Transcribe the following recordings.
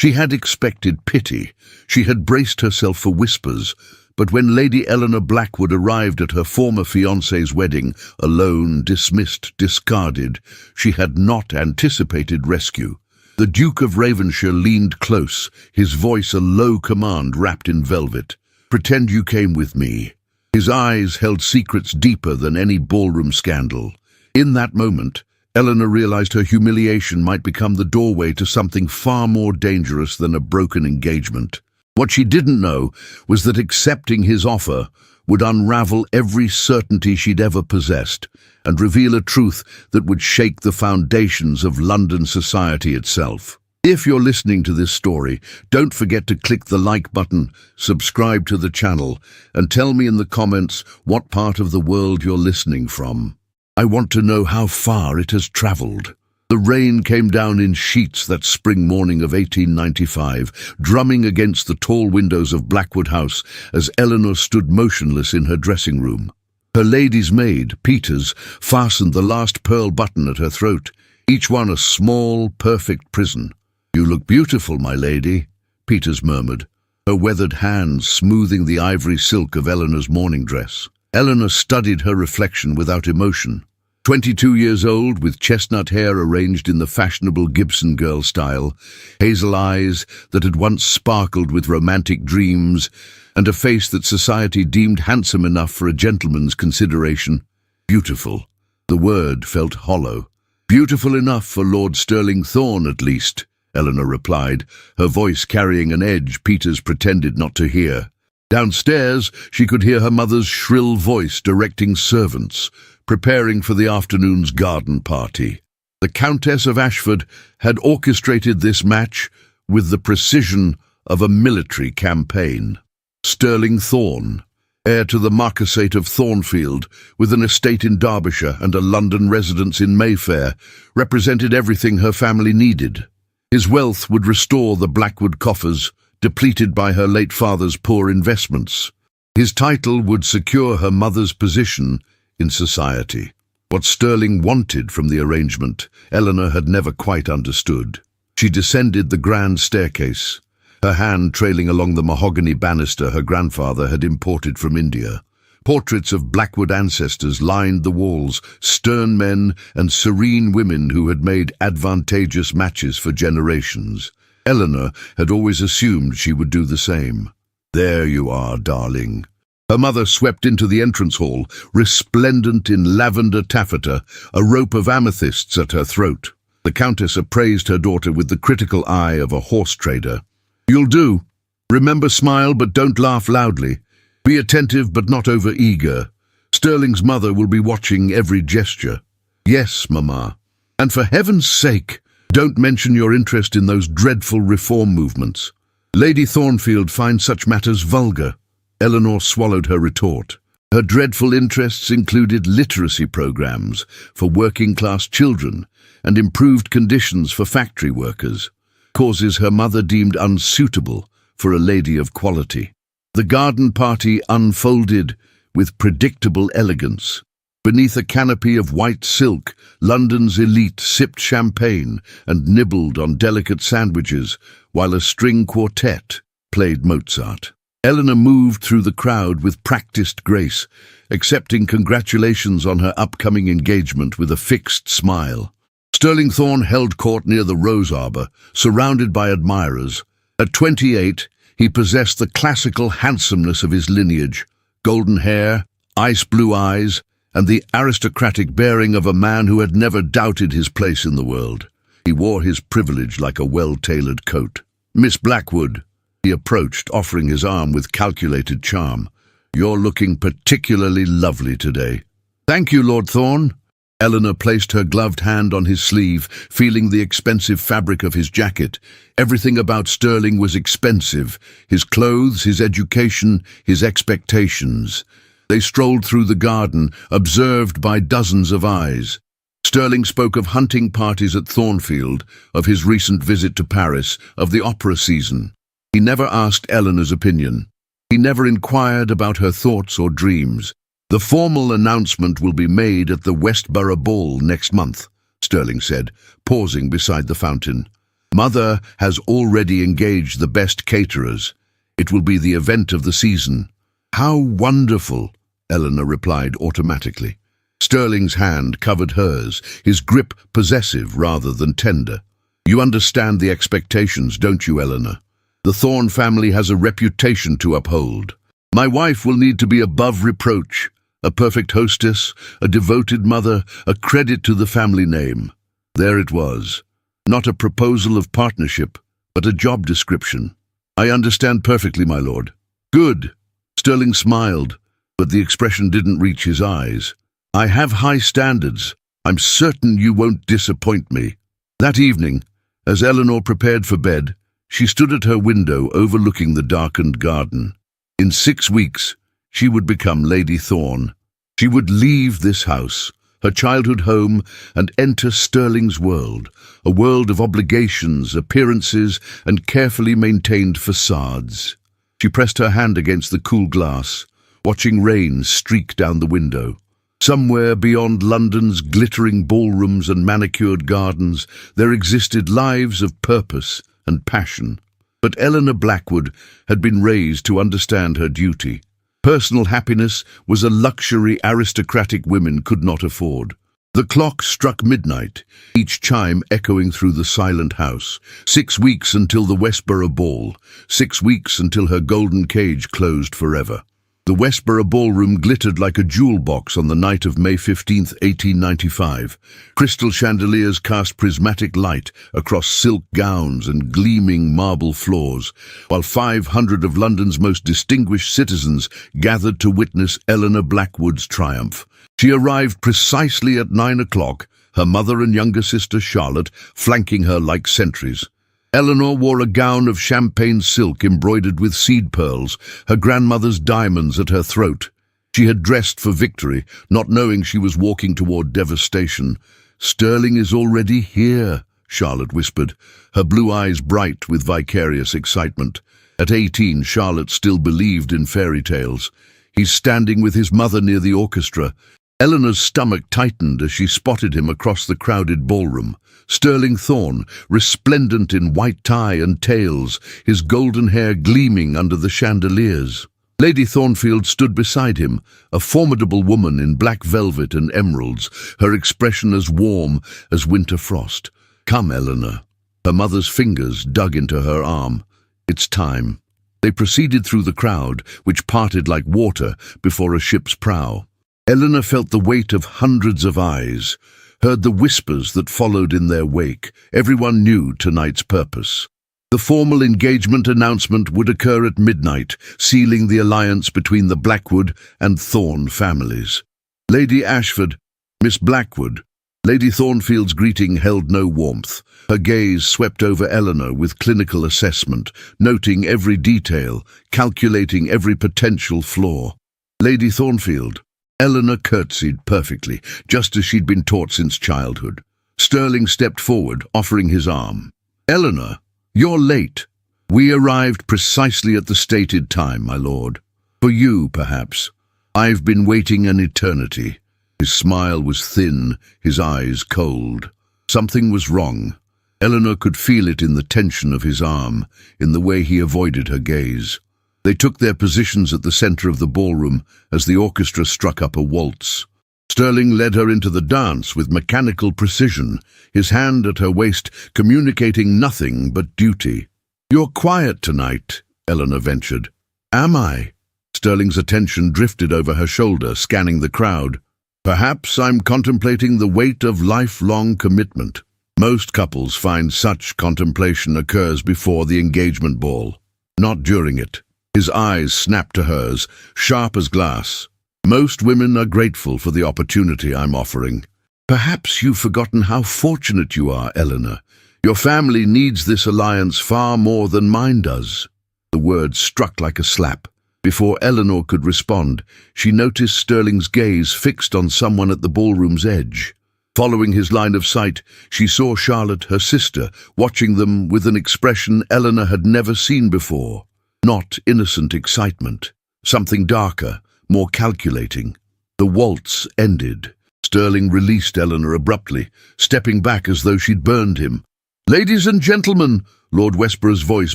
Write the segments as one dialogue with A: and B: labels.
A: She had expected pity. She had braced herself for whispers. But when Lady Eleanor Blackwood arrived at her former fiancé's wedding, alone, dismissed, discarded, she had not anticipated rescue. The Duke of Ravenshire leaned close, his voice a low command wrapped in velvet. "Pretend you came with me." His eyes held secrets deeper than any ballroom scandal. In that moment, Eleanor realized her humiliation might become the doorway to something far more dangerous than a broken engagement. What she didn't know was that accepting his offer would unravel every certainty she'd ever possessed and reveal a truth that would shake the foundations of London society itself. If you're listening to this story, don't forget to click the like button, subscribe to the channel, and tell me in the comments what part of the world you're listening from. I want to know how far it has traveled. The rain came down in sheets that spring morning of 1895, drumming against the tall windows of Blackwood House as Eleanor stood motionless in her dressing room. Her lady's maid, Peters, fastened the last pearl button at her throat, each one a small, perfect prison. "You look beautiful, my lady," Peters murmured, her weathered hands smoothing the ivory silk of Eleanor's morning dress. Eleanor studied her reflection without emotion. 22 years old, with chestnut hair arranged in the fashionable Gibson girl style, hazel eyes that had once sparkled with romantic dreams, and a face that society deemed handsome enough for a gentleman's consideration. Beautiful. The word felt hollow. "Beautiful enough for Lord Sterling Thorne, at least," Eleanor replied, her voice carrying an edge Peters pretended not to hear. Downstairs, she could hear her mother's shrill voice directing servants, preparing for the afternoon's garden party. The Countess of Ashford had orchestrated this match with the precision of a military campaign. Sterling Thorne, heir to the Marquisate of Thornfield, with an estate in Derbyshire and a London residence in Mayfair, represented everything her family needed. His wealth would restore the Blackwood coffers, depleted by her late father's poor investments. His title would secure her mother's position in society. What Sterling wanted from the arrangement, Eleanor had never quite understood. She descended the grand staircase, her hand trailing along the mahogany banister her grandfather had imported from India. Portraits of Blackwood ancestors lined the walls, stern men and serene women who had made advantageous matches for generations. Eleanor had always assumed she would do the same. "There you are, darling." Her mother swept into the entrance hall, resplendent in lavender taffeta, a rope of amethysts at her throat. The Countess appraised her daughter with the critical eye of a horse trader. "You'll do. Remember, smile, but don't laugh loudly. Be attentive, but not over-eager. Sterling's mother will be watching every gesture." "Yes, Mamma. And for heaven's sake, don't mention your interest in those dreadful reform movements. Lady Thornfield finds such matters vulgar." Eleanor swallowed her retort. Her dreadful interests included literacy programs for working-class children and improved conditions for factory workers, causes her mother deemed unsuitable for a lady of quality. The garden party unfolded with predictable elegance. Beneath a canopy of white silk, London's elite sipped champagne and nibbled on delicate sandwiches, while a string quartet played Mozart. Eleanor moved through the crowd with practiced grace, accepting congratulations on her upcoming engagement with a fixed smile. Sterling Thorne held court near the rose arbor, surrounded by admirers. At 28, he possessed the classical handsomeness of his lineage, golden hair, ice-blue eyes, and the aristocratic bearing of a man who had never doubted his place in the world. He wore his privilege like a well-tailored coat. "Miss Blackwood," he approached, offering his arm with calculated charm. "You're looking particularly lovely today." "Thank you, Lord Thorne." Eleanor placed her gloved hand on his sleeve, feeling the expensive fabric of his jacket. Everything about Sterling was expensive: his clothes, his education, his expectations. They strolled through the garden, observed by dozens of eyes. Sterling spoke of hunting parties at Thornfield, of his recent visit to Paris, of the opera season. He never asked Eleanor's opinion. He never inquired about her thoughts or dreams. "The formal announcement will be made at the Westborough Ball next month," Sterling said, pausing beside the fountain. Mother has already engaged the best caterers. It will be the event of the season." "How wonderful," Eleanor replied automatically. Sterling's hand covered hers, his grip possessive rather than tender. "You understand the expectations, don't you, Eleanor? The Thorne family has a reputation to uphold. My wife will need to be above reproach, a perfect hostess, a devoted mother, a credit to the family name." There it was. Not a proposal of partnership, but a job description. "I understand perfectly, my lord." "Good." Sterling smiled, but the expression didn't reach his eyes. "I have high standards. I'm certain you won't disappoint me." That evening, as Eleanor prepared for bed, she stood at her window overlooking the darkened garden. In 6 weeks, she would become Lady Thorne. She would leave this house, her childhood home, and enter Sterling's world, a world of obligations, appearances, and carefully maintained facades. She pressed her hand against the cool glass, watching rain streak down the window. Somewhere beyond London's glittering ballrooms and manicured gardens, there existed lives of purpose and passion. But Eleanor Blackwood had been raised to understand her duty. Personal happiness was a luxury aristocratic women could not afford. The clock struck midnight, each chime echoing through the silent house. 6 weeks until the Westborough Ball, 6 weeks until her golden cage closed forever. The Westborough Ballroom glittered like a jewel box on the night of May 15, 1895. Crystal chandeliers cast prismatic light across silk gowns and gleaming marble floors, while 500 of London's most distinguished citizens gathered to witness Eleanor Blackwood's triumph. She arrived precisely at 9 o'clock, her mother and younger sister Charlotte flanking her like sentries. Eleanor wore a gown of champagne silk embroidered with seed pearls, her grandmother's diamonds at her throat. She had dressed for victory, not knowing she was walking toward devastation. "Sterling is already here," Charlotte whispered, her blue eyes bright with vicarious excitement. At 18, Charlotte still believed in fairy tales. "He's standing with his mother near the orchestra." Eleanor's stomach tightened as she spotted him across the crowded ballroom. Sterling Thorne, resplendent in white tie and tails, his golden hair gleaming under the chandeliers. Lady Thornfield stood beside him, a formidable woman in black velvet and emeralds, her expression as warm as winter frost. "Come, Eleanor." Her mother's fingers dug into her arm. "It's time." They proceeded through the crowd, which parted like water before a ship's prow. Eleanor felt the weight of hundreds of eyes, heard the whispers that followed in their wake. Everyone knew tonight's purpose. The formal engagement announcement would occur at midnight, sealing the alliance between the Blackwood and Thorne families. "Lady Ashford, Miss Blackwood." Lady Thornfield's greeting held no warmth. Her gaze swept over Eleanor with clinical assessment, noting every detail, calculating every potential flaw. "Lady Thornfield." Eleanor curtsied perfectly, just as she'd been taught since childhood. Sterling stepped forward, offering his arm. "Eleanor, you're late." "We arrived precisely at the stated time, my lord." "For you, perhaps. I've been waiting an eternity." His smile was thin, his eyes cold. Something was wrong. Eleanor could feel it in the tension of his arm, in the way he avoided her gaze. They took their positions at the center of the ballroom as the orchestra struck up a waltz. Sterling led her into the dance with mechanical precision, his hand at her waist communicating nothing but duty. "You're quiet tonight," Eleanor ventured. "Am I?" Sterling's attention drifted over her shoulder, scanning the crowd. "Perhaps I'm contemplating the weight of lifelong commitment." Most couples find such contemplation occurs before the engagement ball, not during it. His eyes snapped to hers, sharp as glass. "Most women are grateful for the opportunity I'm offering." "Perhaps you've forgotten how fortunate you are, Eleanor. Your family needs this alliance far more than mine does." The words struck like a slap. Before Eleanor could respond, she noticed Sterling's gaze fixed on someone at the ballroom's edge. Following his line of sight, she saw Charlotte, her sister, watching them with an expression Eleanor had never seen before. Not innocent excitement, something darker, more calculating. The waltz ended. Sterling released Eleanor abruptly, stepping back as though she'd burned him. "Ladies and gentlemen," Lord Westborough's voice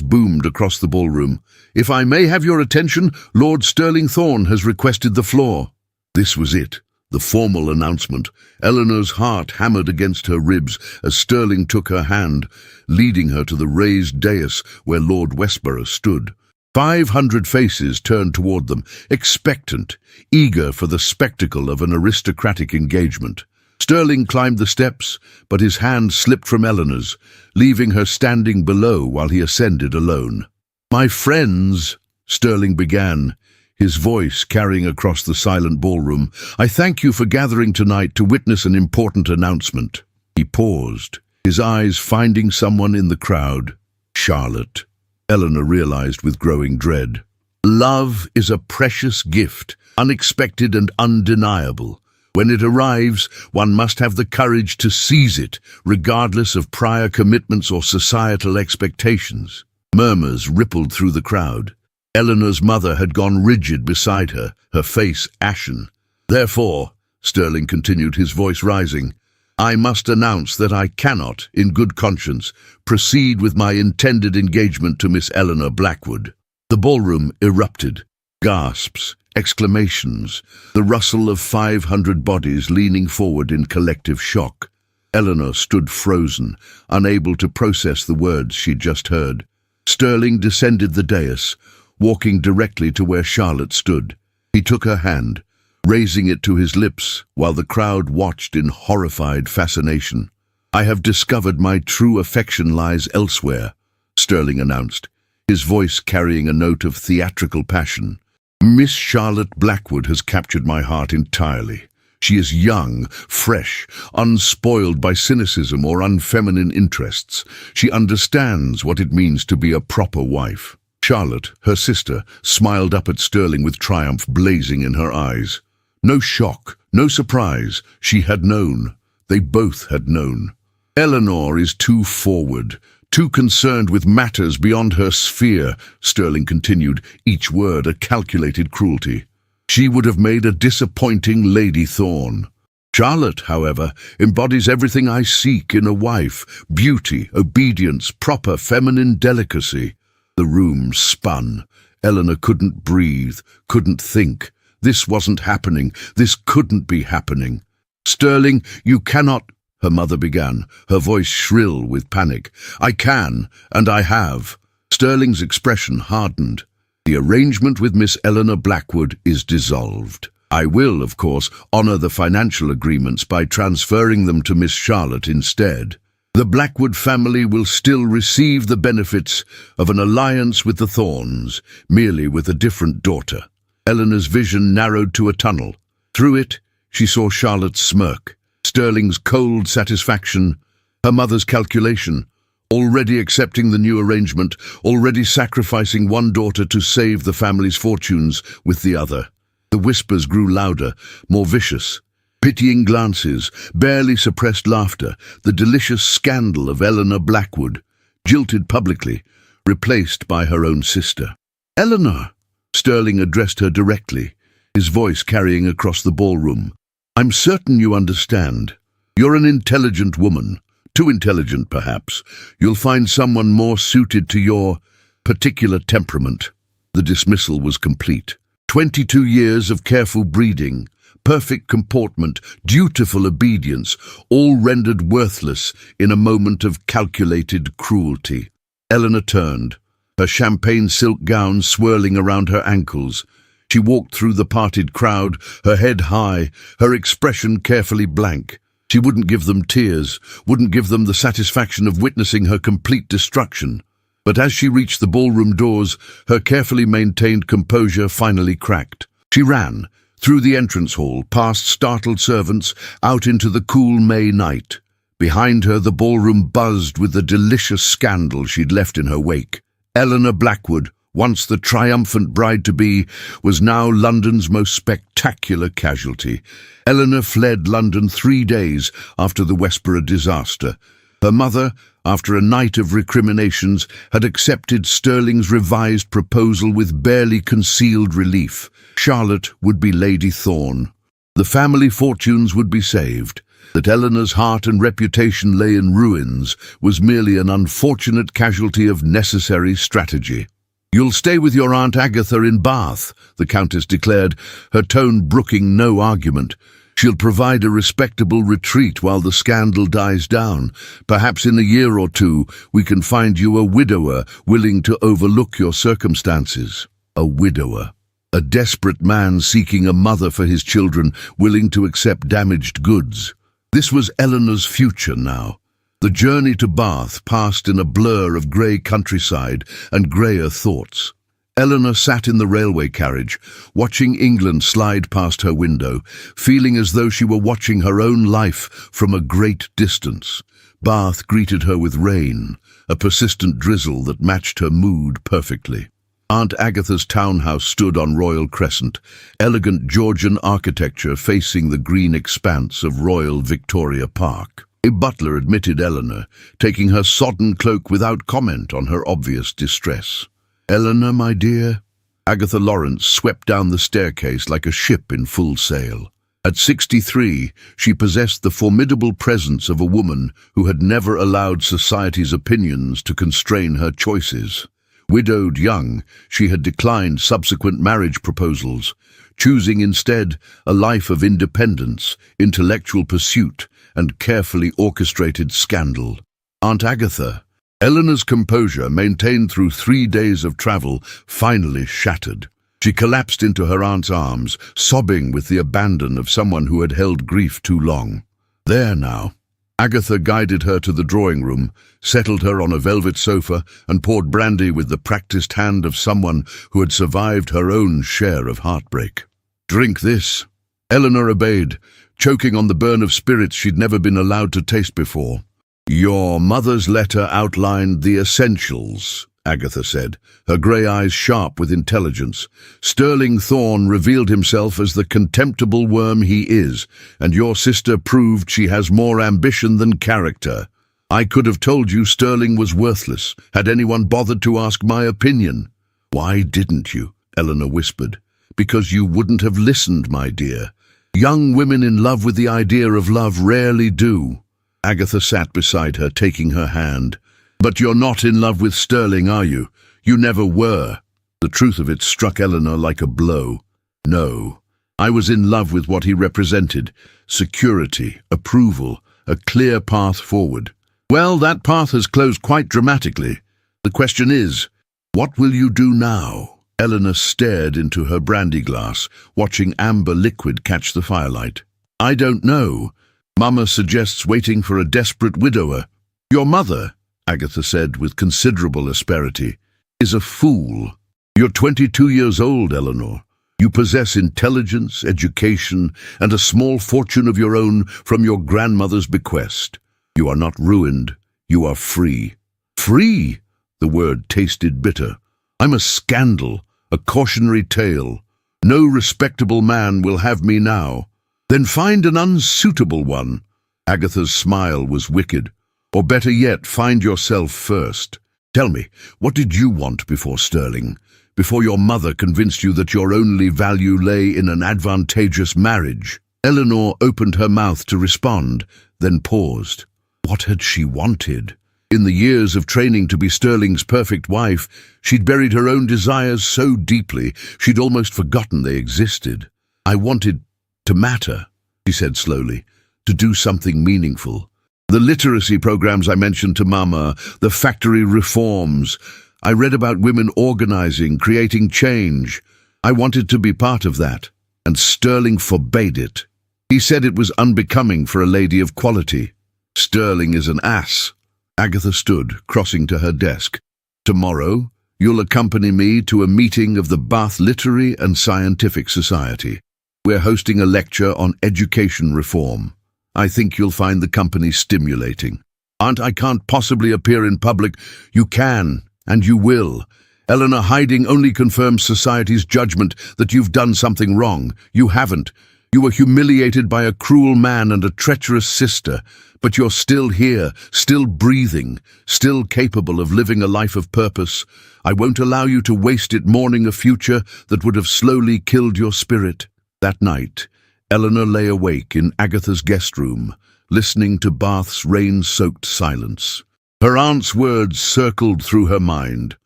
A: boomed across the ballroom, "if I may have your attention, Lord Sterling Thorne has requested the floor." This was it, the formal announcement. Eleanor's heart hammered against her ribs as Sterling took her hand, leading her to the raised dais where Lord Westborough stood. 500 faces turned toward them, expectant, eager for the spectacle of an aristocratic engagement. Sterling climbed the steps, but his hand slipped from Eleanor's, leaving her standing below while he ascended alone. "My friends," Sterling began, his voice carrying across the silent ballroom, "I thank you for gathering tonight to witness an important announcement." He paused, his eyes finding someone in the crowd. Charlotte. Eleanor realized with growing dread. Love is a precious gift, unexpected and undeniable. When it arrives, one must have the courage to seize it, regardless of prior commitments or societal expectations. Murmurs rippled through the crowd. Eleanor's mother had gone rigid beside her, her face ashen. "Therefore," Sterling continued, his voice rising, "I must announce that I cannot, in good conscience, proceed with my intended engagement to Miss Eleanor Blackwood." The ballroom erupted. Gasps, exclamations, the rustle of 500 bodies leaning forward in collective shock. Eleanor stood frozen, unable to process the words she'd just heard. Sterling descended the dais, walking directly to where Charlotte stood. He took her hand, raising it to his lips while the crowd watched in horrified fascination. "I have discovered my true affection lies elsewhere," Sterling announced, his voice carrying a note of theatrical passion. "Miss Charlotte Blackwood has captured my heart entirely. She is young, fresh, unspoiled by cynicism or unfeminine interests. She understands what it means to be a proper wife." Charlotte, her sister, smiled up at Sterling with triumph blazing in her eyes. No shock, no surprise. She had known. They both had known. "Eleanor is too forward, too concerned with matters beyond her sphere," Sterling continued, each word a calculated cruelty. "She would have made a disappointing Lady Thorne. Charlotte, however, embodies everything I seek in a wife: beauty, obedience, proper feminine delicacy." The room spun. Eleanor couldn't breathe, couldn't think. This wasn't happening. This couldn't be happening. "Sterling, you cannot—" her mother began, her voice shrill with panic. "I can, and I have." Sterling's expression hardened. "The arrangement with Miss Eleanor Blackwood is dissolved. I will, of course, honor the financial agreements by transferring them to Miss Charlotte instead. The Blackwood family will still receive the benefits of an alliance with the Thornes, merely with a different daughter." Eleanor's vision narrowed to a tunnel. Through it, she saw Charlotte's smirk, Sterling's cold satisfaction, her mother's calculation, already accepting the new arrangement, already sacrificing one daughter to save the family's fortunes with the other. The whispers grew louder, more vicious. Pitying glances, barely suppressed laughter, the delicious scandal of Eleanor Blackwood, jilted publicly, replaced by her own sister. "Eleanor!" Sterling addressed her directly, his voice carrying across the ballroom. "I'm certain you understand. You're an intelligent woman. Too intelligent, perhaps. You'll find someone more suited to your particular temperament." The dismissal was complete. 22 years of careful breeding, perfect comportment, dutiful obedience, all rendered worthless in a moment of calculated cruelty. Eleanor turned, her champagne silk gown swirling around her ankles. She walked through the parted crowd, her head high, her expression carefully blank. She wouldn't give them tears, wouldn't give them the satisfaction of witnessing her complete destruction. But as she reached the ballroom doors, her carefully maintained composure finally cracked. She ran, through the entrance hall, past startled servants, out into the cool May night. Behind her, the ballroom buzzed with the delicious scandal she'd left in her wake. Eleanor Blackwood, once the triumphant bride-to-be, was now London's most spectacular casualty. Eleanor fled London 3 days after the Westborough disaster. Her mother, after a night of recriminations, had accepted Sterling's revised proposal with barely concealed relief. Charlotte would be Lady Thorne. The family fortunes would be saved. That Eleanor's heart and reputation lay in ruins was merely an unfortunate casualty of necessary strategy. "You'll stay with your Aunt Agatha in Bath," the Countess declared, her tone brooking no argument. "She'll provide a respectable retreat while the scandal dies down. Perhaps in a year or two we can find you a widower willing to overlook your circumstances." A widower. A desperate man seeking a mother for his children, willing to accept damaged goods. This was Eleanor's future now. The journey to Bath passed in a blur of grey countryside and greyer thoughts. Eleanor sat in the railway carriage, watching England slide past her window, feeling as though she were watching her own life from a great distance. Bath greeted her with rain, a persistent drizzle that matched her mood perfectly. Aunt Agatha's townhouse stood on Royal Crescent, elegant Georgian architecture facing the green expanse of Royal Victoria Park. A butler admitted Eleanor, taking her sodden cloak without comment on her obvious distress. "Eleanor, my dear?" Agatha Lawrence swept down the staircase like a ship in full sail. At 63, she possessed the formidable presence of a woman who had never allowed society's opinions to constrain her choices. Widowed young, she had declined subsequent marriage proposals, choosing instead a life of independence, intellectual pursuit, and carefully orchestrated scandal. Aunt Agatha, Eleanor's composure, maintained through 3 days of travel, finally shattered. She collapsed into her aunt's arms, sobbing with the abandon of someone who had held grief too long. There now. Agatha guided her to the drawing room, settled her on a velvet sofa, and poured brandy with the practiced hand of someone who had survived her own share of heartbreak. "Drink this." Eleanor obeyed, choking on the burn of spirits she'd never been allowed to taste before. "Your mother's letter outlined the essentials," Agatha said, her grey eyes sharp with intelligence. "Sterling Thorne revealed himself as the contemptible worm he is, and your sister proved she has more ambition than character. I could have told you Sterling was worthless, had anyone bothered to ask my opinion." "Why didn't you?" Eleanor whispered. "Because you wouldn't have listened, my dear. Young women in love with the idea of love rarely do." Agatha sat beside her, taking her hand. "But you're not in love with Sterling, are you? You never were." The truth of it struck Eleanor like a blow. "No, I was in love with what he represented. Security, approval, a clear path forward. Well, that path has closed quite dramatically. The question is, what will you do now?" Eleanor stared into her brandy glass, watching amber liquid catch the firelight. "I don't know. Mama suggests waiting for a desperate widower." "Your mother," Agatha said with considerable asperity, "is a fool. You're 22 years old, Eleanor. You possess intelligence, education, and a small fortune of your own from your grandmother's bequest. You are not ruined. You are free." "Free?" The word tasted bitter. "I'm a scandal, a cautionary tale. No respectable man will have me now." "Then find an unsuitable one." Agatha's smile was wicked. "Or better yet, find yourself first. Tell me, what did you want before Sterling? Before your mother convinced you that your only value lay in an advantageous marriage?" Eleanor opened her mouth to respond, then paused. What had she wanted? In the years of training to be Sterling's perfect wife, she'd buried her own desires so deeply she'd almost forgotten they existed. "I wanted to matter," she said slowly, "to do something meaningful. The literacy programs I mentioned to Mama, the factory reforms. I read about women organizing, creating change. I wanted to be part of that, and Sterling forbade it. He said it was unbecoming for a lady of quality. Sterling is an ass." Agatha stood, crossing to her desk. "Tomorrow, you'll accompany me to a meeting of the Bath Literary and Scientific Society. We're hosting a lecture on education reform. I think you'll find the company stimulating." "Aunt, I can't possibly appear in public." "You can, and you will. Eleanor, hiding only confirms society's judgment that you've done something wrong. You haven't. You were humiliated by a cruel man and a treacherous sister, but you're still here, still breathing, still capable of living a life of purpose. I won't allow you to waste it mourning a future that would have slowly killed your spirit." That night, Eleanor lay awake in Agatha's guest room, listening to Bath's rain-soaked silence. Her aunt's words circled through her mind.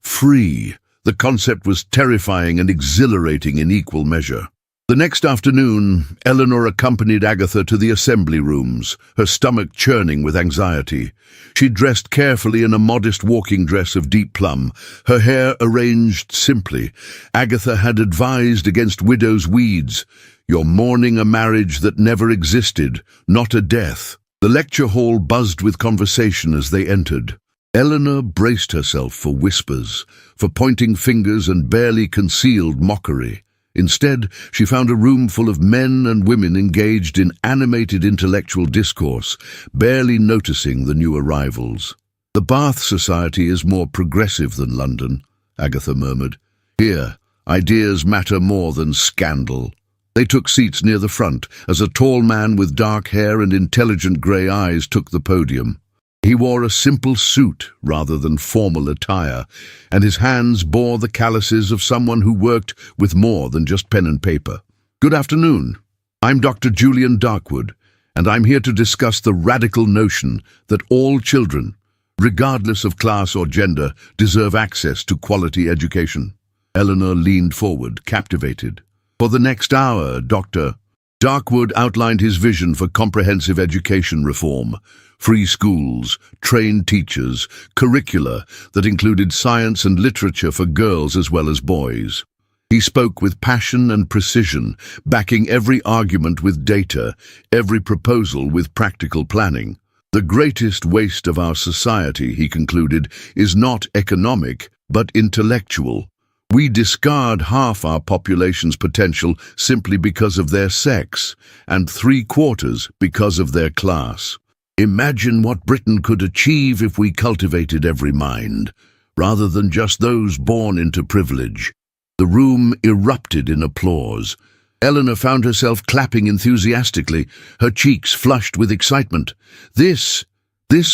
A: Free. The concept was terrifying and exhilarating in equal measure. The next afternoon, Eleanor accompanied Agatha to the assembly rooms, her stomach churning with anxiety. She dressed carefully in a modest walking dress of deep plum, her hair arranged simply. Agatha had advised against widow's weeds. You're mourning a marriage that never existed, not a death. The lecture hall buzzed with conversation as they entered. Eleanor braced herself for whispers, for pointing fingers and barely concealed mockery. Instead, she found a room full of men and women engaged in animated intellectual discourse, barely noticing the new arrivals. The Bath Society is more progressive than London, Agatha murmured. Here, ideas matter more than scandal. They took seats near the front as a tall man with dark hair and intelligent grey eyes took the podium. He wore a simple suit rather than formal attire, and his hands bore the calluses of someone who worked with more than just pen and paper. Good afternoon. I'm Dr. Julian Darkwood, and I'm here to discuss the radical notion that all children, regardless of class or gender, deserve access to quality education. Eleanor leaned forward, captivated. For the next hour, Dr. Darkwood outlined his vision for comprehensive education reform. Free schools, trained teachers, curricula that included science and literature for girls as well as boys. He spoke with passion and precision, backing every argument with data, every proposal with practical planning. The greatest waste of our society, he concluded, is not economic, but intellectual. We discard half our population's potential simply because of their sex, and 3/4 because of their class. Imagine what Britain could achieve if we cultivated every mind, rather than just those born into privilege. The room erupted in applause. Eleanor found herself clapping enthusiastically, her cheeks flushed with excitement. This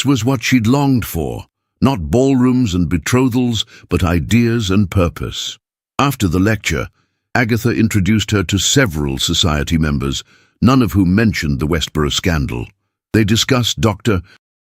A: was what she'd longed for. Not ballrooms and betrothals, but ideas and purpose. After the lecture, Agatha introduced her to several society members, none of whom mentioned the Westboro scandal. They discussed Dr.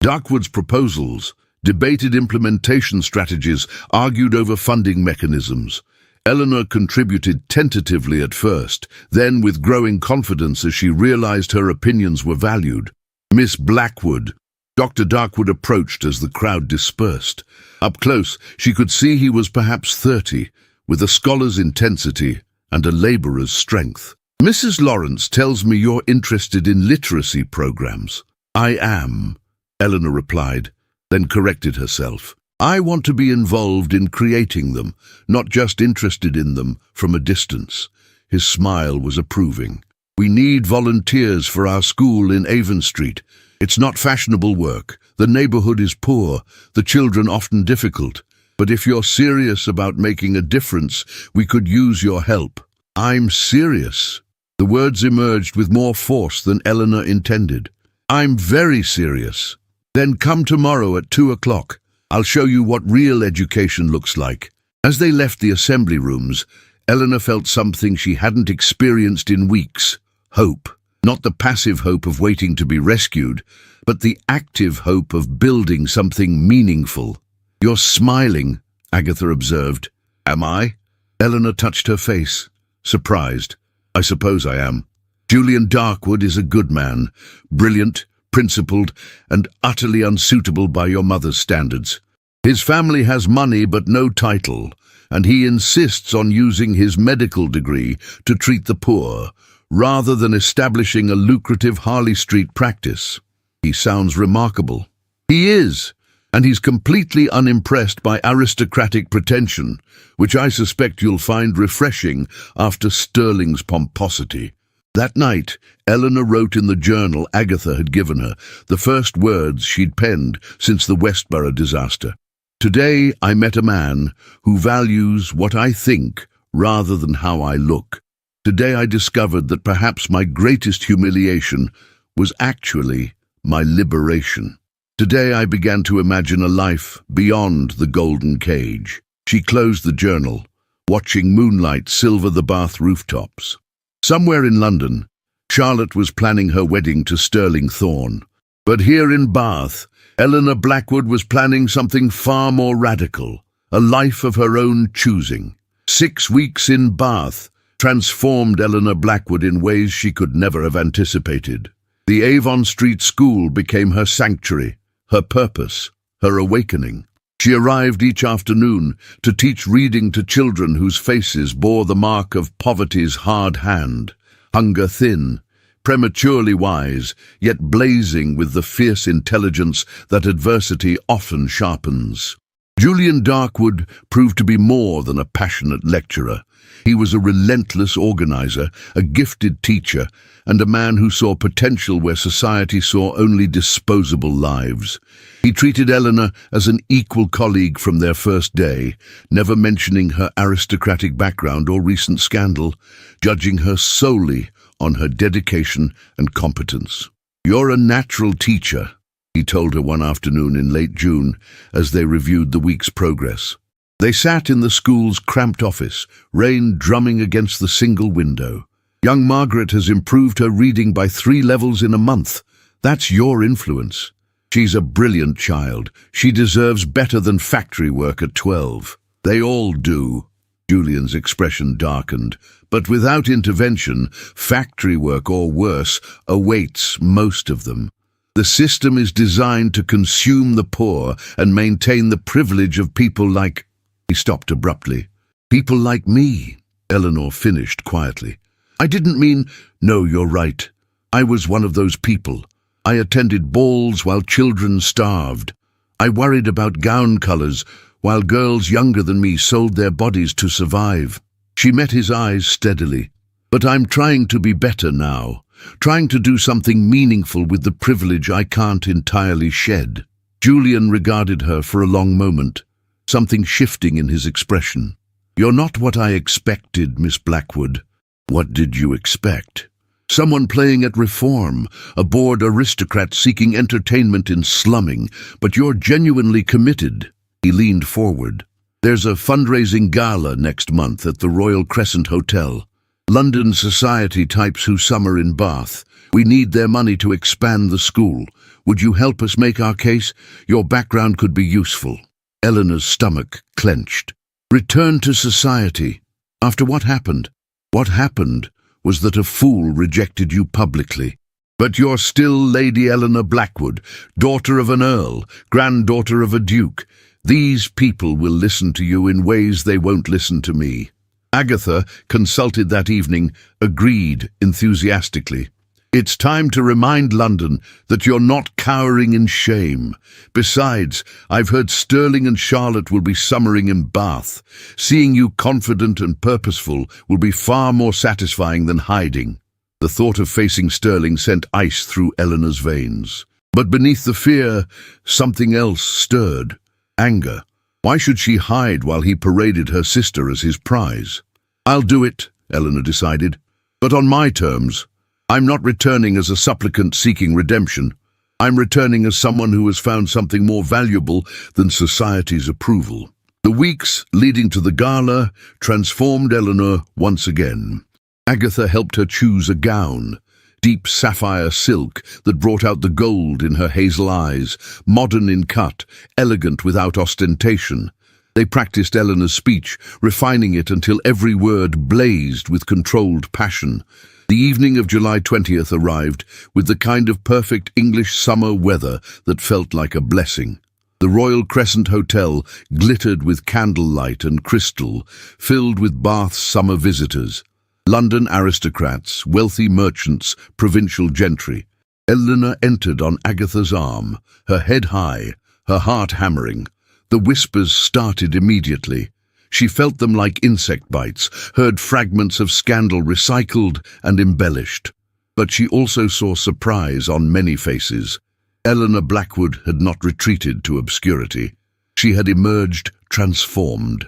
A: Darkwood's proposals, debated implementation strategies, argued over funding mechanisms. Eleanor contributed tentatively at first, then with growing confidence as she realized her opinions were valued. Miss Blackwood. Dr. Darkwood approached as the crowd dispersed. Up close, she could see he was perhaps 30, with a scholar's intensity and a laborer's strength. Mrs. Lawrence tells me you're interested in literacy programs. I am, Eleanor replied, then corrected herself. I want to be involved in creating them, not just interested in them from a distance. His smile was approving. We need volunteers for our school in Avon Street. It's not fashionable work. The neighborhood is poor, the children often difficult. But if you're serious about making a difference, we could use your help. I'm serious. The words emerged with more force than Eleanor intended. I'm very serious. Then come tomorrow at 2 o'clock. I'll show you what real education looks like. As they left the assembly rooms, Eleanor felt something she hadn't experienced in weeks. Hope. Not the passive hope of waiting to be rescued, but the active hope of building something meaningful. You're smiling, Agatha observed. Am I? Eleanor touched her face, surprised. I suppose I am. Julian Darkwood is a good man, brilliant, principled, and utterly unsuitable by your mother's standards. His family has money but no title, and he insists on using his medical degree to treat the poor, rather than establishing a lucrative Harley Street practice. He sounds remarkable. He is, and he's completely unimpressed by aristocratic pretension, which I suspect you'll find refreshing after Sterling's pomposity. That night, Eleanor wrote in the journal Agatha had given her, the first words she'd penned since the Westboro disaster. Today I met a man who values what I think rather than how I look. Today I discovered that perhaps my greatest humiliation was actually my liberation. Today I began to imagine a life beyond the golden cage. She closed the journal, watching moonlight silver the Bath rooftops. Somewhere in London, Charlotte was planning her wedding to Sterling Thorne, But here in Bath, Eleanor Blackwood was planning something far more radical, a life of her own choosing. 6 weeks in Bath transformed Eleanor Blackwood in ways she could never have anticipated. The Avon Street School became her sanctuary, her purpose, her awakening. She arrived each afternoon to teach reading to children whose faces bore the mark of poverty's hard hand, hunger thin, prematurely wise, yet blazing with the fierce intelligence that adversity often sharpens. Julian Darkwood proved to be more than a passionate lecturer. He was a relentless organizer, a gifted teacher, and a man who saw potential where society saw only disposable lives. He treated Eleanor as an equal colleague from their first day, never mentioning her aristocratic background or recent scandal, judging her solely on her dedication and competence. "You're a natural teacher," he told her one afternoon in late June as they reviewed the week's progress. They sat in the school's cramped office, rain drumming against the single window. "Young Margaret has improved her reading by 3 levels in a month. That's your influence. She's a brilliant child. She deserves better than factory work at 12. They all do." Julian's expression darkened. "But without intervention, factory work or worse awaits most of them. The system is designed to consume the poor and maintain the privilege of people like—" He stopped abruptly. "People like me," Eleanor finished quietly. "I didn't mean—" "No, you're right. I was one of those people. I attended balls while children starved. I worried about gown colors while girls younger than me sold their bodies to survive." She met his eyes steadily. "But I'm trying to be better now, trying to do something meaningful with the privilege I can't entirely shed." Julian regarded her for a long moment, something shifting in his expression. "You're not what I expected, Miss Blackwood." "What did you expect?" "Someone playing at reform, a bored aristocrat seeking entertainment in slumming, but you're genuinely committed." He leaned forward. "There's a fundraising gala next month at the Royal Crescent Hotel. London society types who summer in Bath. We need their money to expand the school. Would you help us make our case? Your background could be useful." Eleanor's stomach clenched. "Return to society. After what happened? What happened was that a fool rejected you publicly. But you're still Lady Eleanor Blackwood, daughter of an earl, granddaughter of a duke. These people will listen to you in ways they won't listen to me." Agatha, consulted that evening, agreed enthusiastically. "It's time to remind London that you're not cowering in shame. Besides, I've heard Sterling and Charlotte will be summering in Bath. Seeing you confident and purposeful will be far more satisfying than hiding." The thought of facing Sterling sent ice through Eleanor's veins. But beneath the fear, something else stirred. Anger. Why should she hide while he paraded her sister as his prize? "I'll do it," Eleanor decided, "but on my terms. I'm not returning as a supplicant seeking redemption. I'm returning as someone who has found something more valuable than society's approval." The weeks leading to the gala transformed Eleanor once again. Agatha helped her choose a gown, deep sapphire silk that brought out the gold in her hazel eyes, modern in cut, elegant without ostentation. They practiced Eleanor's speech, refining it until every word blazed with controlled passion. The evening of July 20th arrived with the kind of perfect English summer weather that felt like a blessing. The Royal Crescent Hotel glittered with candlelight and crystal, filled with Bath's summer visitors. London aristocrats, wealthy merchants, provincial gentry. Eleanor entered on Agatha's arm, her head high, her heart hammering. The whispers started immediately. She felt them like insect bites, heard fragments of scandal recycled and embellished. But she also saw surprise on many faces. Eleanor Blackwood had not retreated to obscurity. She had emerged transformed.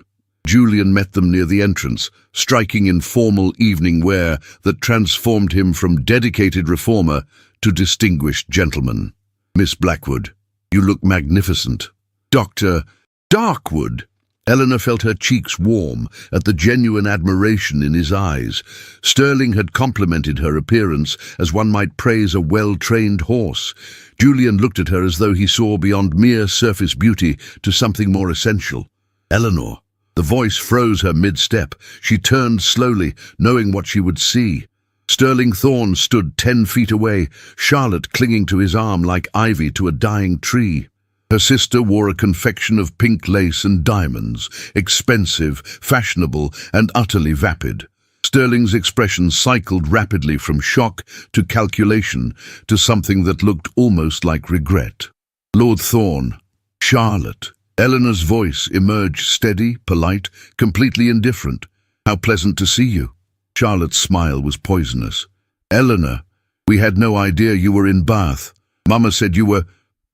A: Julian met them near the entrance, striking in formal evening wear that transformed him from dedicated reformer to distinguished gentleman. "Miss Blackwood, you look magnificent." "Dr. Darkwood." Eleanor felt her cheeks warm at the genuine admiration in his eyes. Sterling had complimented her appearance as one might praise a well-trained horse. Julian looked at her as though he saw beyond mere surface beauty to something more essential. Eleanor. The voice froze her mid-step. She turned slowly, knowing what she would see. Sterling Thorne stood 10 feet away, Charlotte clinging to his arm like ivy to a dying tree. Her sister wore a confection of pink lace and diamonds, expensive, fashionable, and utterly vapid. Sterling's expression cycled rapidly from shock to calculation to something that looked almost like regret. Lord Thorne. Charlotte. Eleanor's voice emerged steady, polite, completely indifferent. How pleasant to see you. Charlotte's smile was poisonous. Eleanor, we had no idea you were in Bath. Mama said you were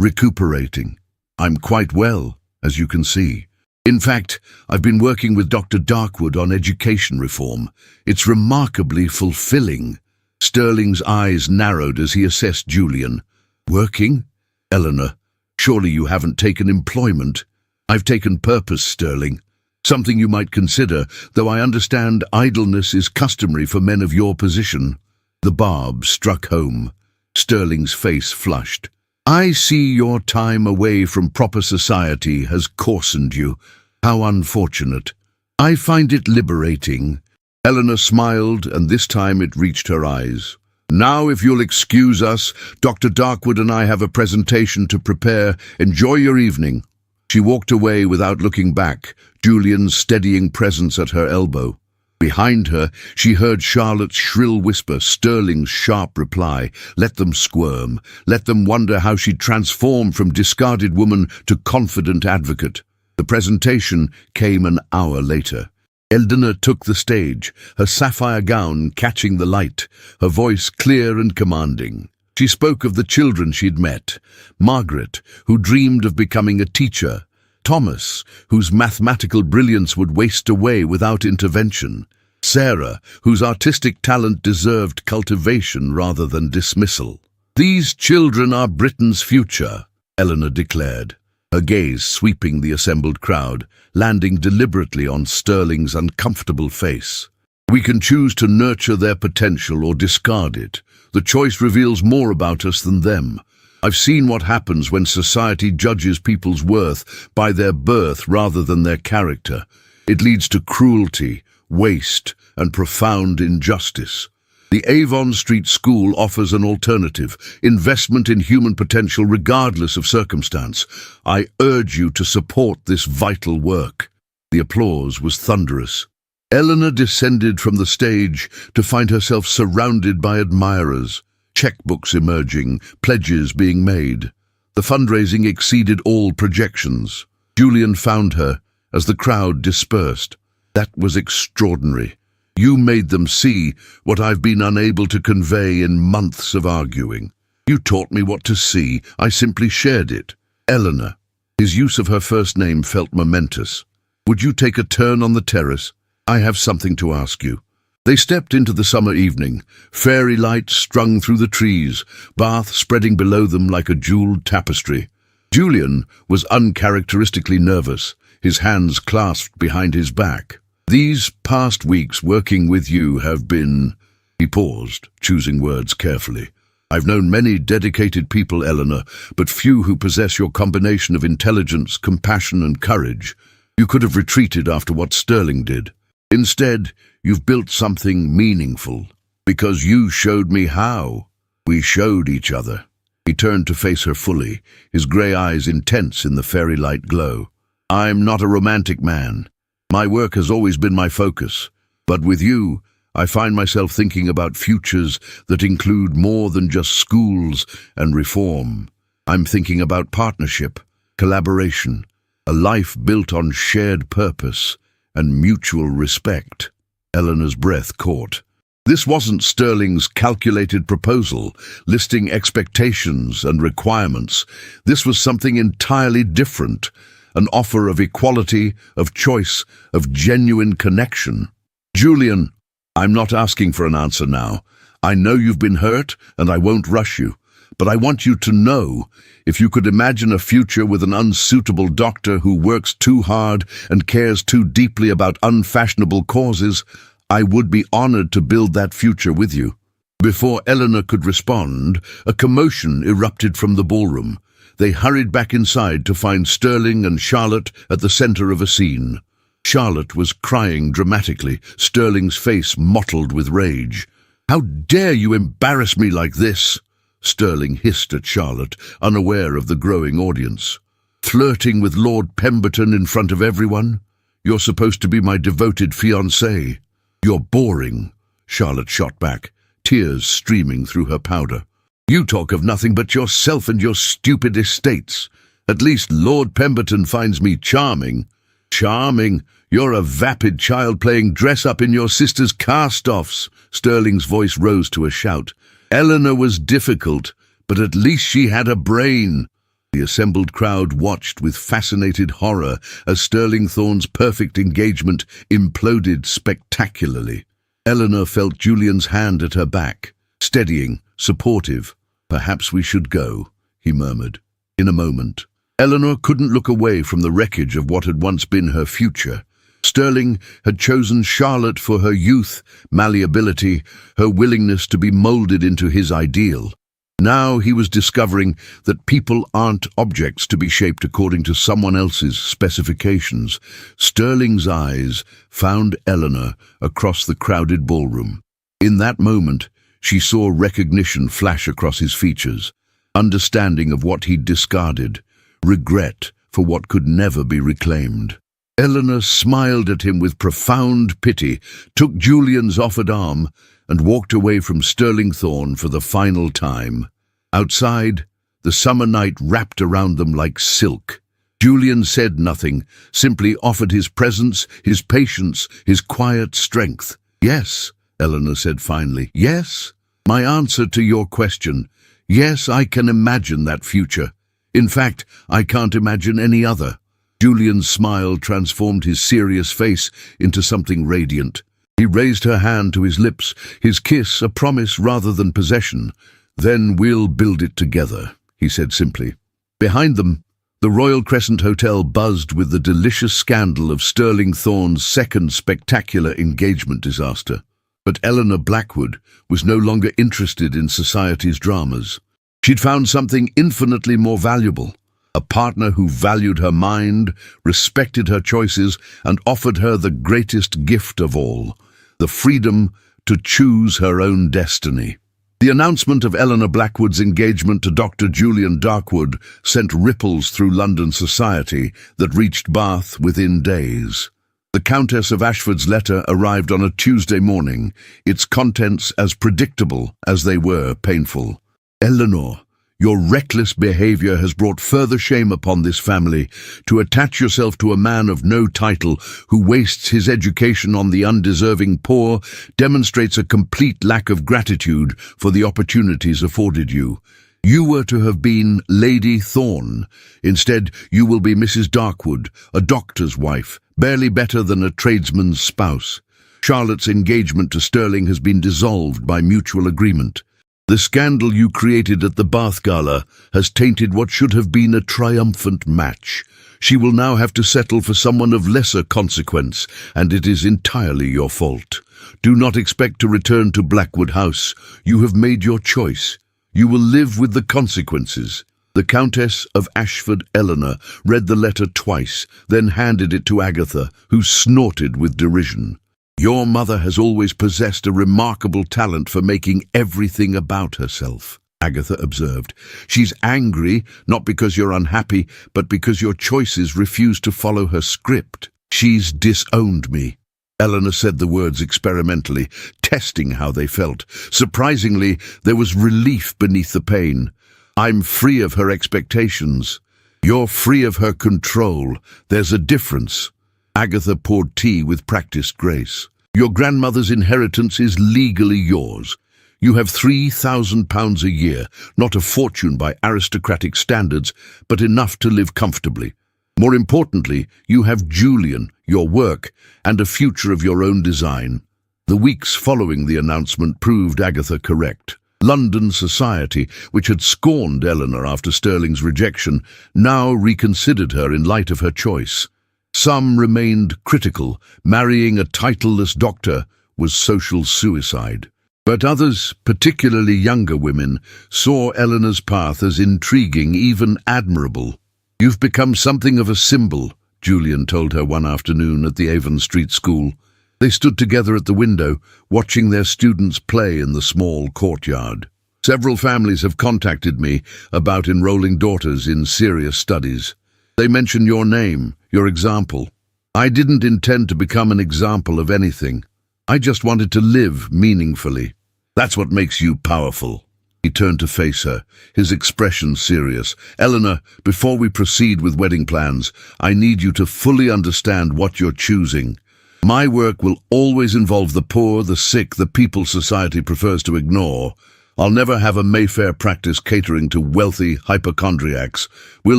A: recuperating. I'm quite well, as you can see. In fact, I've been working with Dr. Darkwood on education reform. It's remarkably fulfilling. Sterling's eyes narrowed as he assessed Julian. Working? Eleanor, surely you haven't taken employment. I've taken purpose, Sterling. Something you might consider, though I understand idleness is customary for men of your position. The barb struck home. Sterling's face flushed. I see your time away from proper society has coarsened you. How unfortunate. I find it liberating. Eleanor smiled, and this time it reached her eyes. Now, if you'll excuse us, Dr. Darkwood and I have a presentation to prepare. Enjoy your evening. She walked away without looking back, Julian's steadying presence at her elbow. Behind her, she heard Charlotte's shrill whisper, Sterling's sharp reply. Let them squirm. Let them wonder how she'd transformed from discarded woman to confident advocate. The presentation came an hour later. Eleanor took the stage, her sapphire gown catching the light, her voice clear and commanding. She spoke of the children she'd met, Margaret, who dreamed of becoming a teacher, Thomas, whose mathematical brilliance would waste away without intervention, Sarah, whose artistic talent deserved cultivation rather than dismissal. These children are Britain's future, Eleanor declared, her gaze sweeping the assembled crowd, landing deliberately on Sterling's uncomfortable face. We can choose to nurture their potential or discard it. The choice reveals more about us than them. I've seen what happens when society judges people's worth by their birth rather than their character. It leads to cruelty, waste, and profound injustice. The Avon Street School offers an alternative, investment in human potential regardless of circumstance. I urge you to support this vital work. The applause was thunderous. Eleanor descended from the stage to find herself surrounded by admirers, checkbooks emerging, pledges being made. The fundraising exceeded all projections. Julian found her as the crowd dispersed. That was extraordinary. You made them see what I've been unable to convey in months of arguing. You taught me what to see. I simply shared it. Eleanor. His use of her first name felt momentous. Would you take a turn on the terrace? I have something to ask you. They stepped into the summer evening, fairy lights strung through the trees, Bath spreading below them like a jeweled tapestry. Julian was uncharacteristically nervous, his hands clasped behind his back. These past weeks working with you have been... He paused, choosing words carefully. I've known many dedicated people, Eleanor, but few who possess your combination of intelligence, compassion, and courage. You could have retreated after what Sterling did. Instead, you've built something meaningful, because you showed me how. We showed each other. He turned to face her fully, his grey eyes intense in the fairy light glow. I'm not a romantic man. My work has always been my focus, but with you, I find myself thinking about futures that include more than just schools and reform. I'm thinking about partnership, collaboration, a life built on shared purpose and mutual respect. Eleanor's breath caught. This wasn't Sterling's calculated proposal, listing expectations and requirements. This was something entirely different, an offer of equality, of choice, of genuine connection. Julian, I'm not asking for an answer now. I know you've been hurt, and I won't rush you. But I want you to know, if you could imagine a future with an unsuitable doctor who works too hard and cares too deeply about unfashionable causes, I would be honored to build that future with you." Before Eleanor could respond, a commotion erupted from the ballroom. They hurried back inside to find Sterling and Charlotte at the center of a scene. Charlotte was crying dramatically, Sterling's face mottled with rage. "How dare you embarrass me like this?" Sterling hissed at Charlotte, unaware of the growing audience. "Flirting with Lord Pemberton in front of everyone? You're supposed to be my devoted fiancée." "You're boring," Charlotte shot back, tears streaming through her powder. "You talk of nothing but yourself and your stupid estates. At least Lord Pemberton finds me charming." "Charming? You're a vapid child playing dress-up in your sister's cast-offs." Sterling's voice rose to a shout. "Eleanor was difficult, but at least she had a brain." The assembled crowd watched with fascinated horror as Sterling Thorne's perfect engagement imploded spectacularly. Eleanor felt Julian's hand at her back, steadying, supportive. "Perhaps we should go," he murmured. In a moment, Eleanor couldn't look away from the wreckage of what had once been her future. Sterling had chosen Charlotte for her youth, malleability, her willingness to be molded into his ideal. Now he was discovering that people aren't objects to be shaped according to someone else's specifications. Sterling's eyes found Eleanor across the crowded ballroom. In that moment, she saw recognition flash across his features, understanding of what he'd discarded, regret for what could never be reclaimed. Eleanor smiled at him with profound pity, took Julian's offered arm, and walked away from Sterling Thorne for the final time. Outside, the summer night wrapped around them like silk. Julian said nothing, simply offered his presence, his patience, his quiet strength. "Yes," Eleanor said finally, "yes. My answer to your question, yes, I can imagine that future. In fact, I can't imagine any other." Julian's smile transformed his serious face into something radiant. He raised her hand to his lips, his kiss a promise rather than possession. "Then we'll build it together," he said simply. Behind them, the Royal Crescent Hotel buzzed with the delicious scandal of Sterling Thorne's second spectacular engagement disaster. But Eleanor Blackwood was no longer interested in society's dramas. She'd found something infinitely more valuable, a partner who valued her mind, respected her choices, and offered her the greatest gift of all, the freedom to choose her own destiny. The announcement of Eleanor Blackwood's engagement to Dr. Julian Darkwood sent ripples through London society that reached Bath within days. The Countess of Ashford's letter arrived on a Tuesday morning, its contents as predictable as they were painful. "Eleanor, your reckless behavior has brought further shame upon this family. To attach yourself to a man of no title who wastes his education on the undeserving poor demonstrates a complete lack of gratitude for the opportunities afforded you. You were to have been Lady Thorne. Instead, you will be Mrs. Darkwood, a doctor's wife, barely better than a tradesman's spouse. Charlotte's engagement to Sterling has been dissolved by mutual agreement. The scandal you created at the Bath Gala has tainted what should have been a triumphant match. She will now have to settle for someone of lesser consequence, and it is entirely your fault. Do not expect to return to Blackwood House. You have made your choice. You will live with the consequences." The Countess of Ashford Eleanor read the letter twice, then handed it to Agatha, who snorted with derision. "Your mother has always possessed a remarkable talent for making everything about herself," Agatha observed. "She's angry, not because you're unhappy, but because your choices refuse to follow her script. She's disowned me." Eleanor said the words experimentally, testing how they felt. Surprisingly, there was relief beneath the pain. "I'm free of her expectations. You're free of her control. There's a difference." Agatha poured tea with practiced grace. "Your grandmother's inheritance is legally yours. You have £3,000 a year, not a fortune by aristocratic standards, but enough to live comfortably. More importantly, you have Julian, your work, and a future of your own design." The weeks following the announcement proved Agatha correct. London society, which had scorned Eleanor after Sterling's rejection, now reconsidered her in light of her choice. Some remained critical. Marrying a titleless doctor was social suicide. But others, particularly younger women, saw Eleanor's path as intriguing, even admirable. "You've become something of a symbol," Julian told her one afternoon at the Avon Street School. They stood together at the window, watching their students play in the small courtyard. "Several families have contacted me about enrolling daughters in serious studies. They mention your name, your example. I didn't intend to become an example of anything. I just wanted to live meaningfully. That's what makes you powerful." He turned to face her, his expression serious. "Eleanor, before we proceed with wedding plans, I need you to fully understand what you're choosing. My work will always involve the poor, the sick, the people society prefers to ignore. I'll never have a Mayfair practice catering to wealthy hypochondriacs. We'll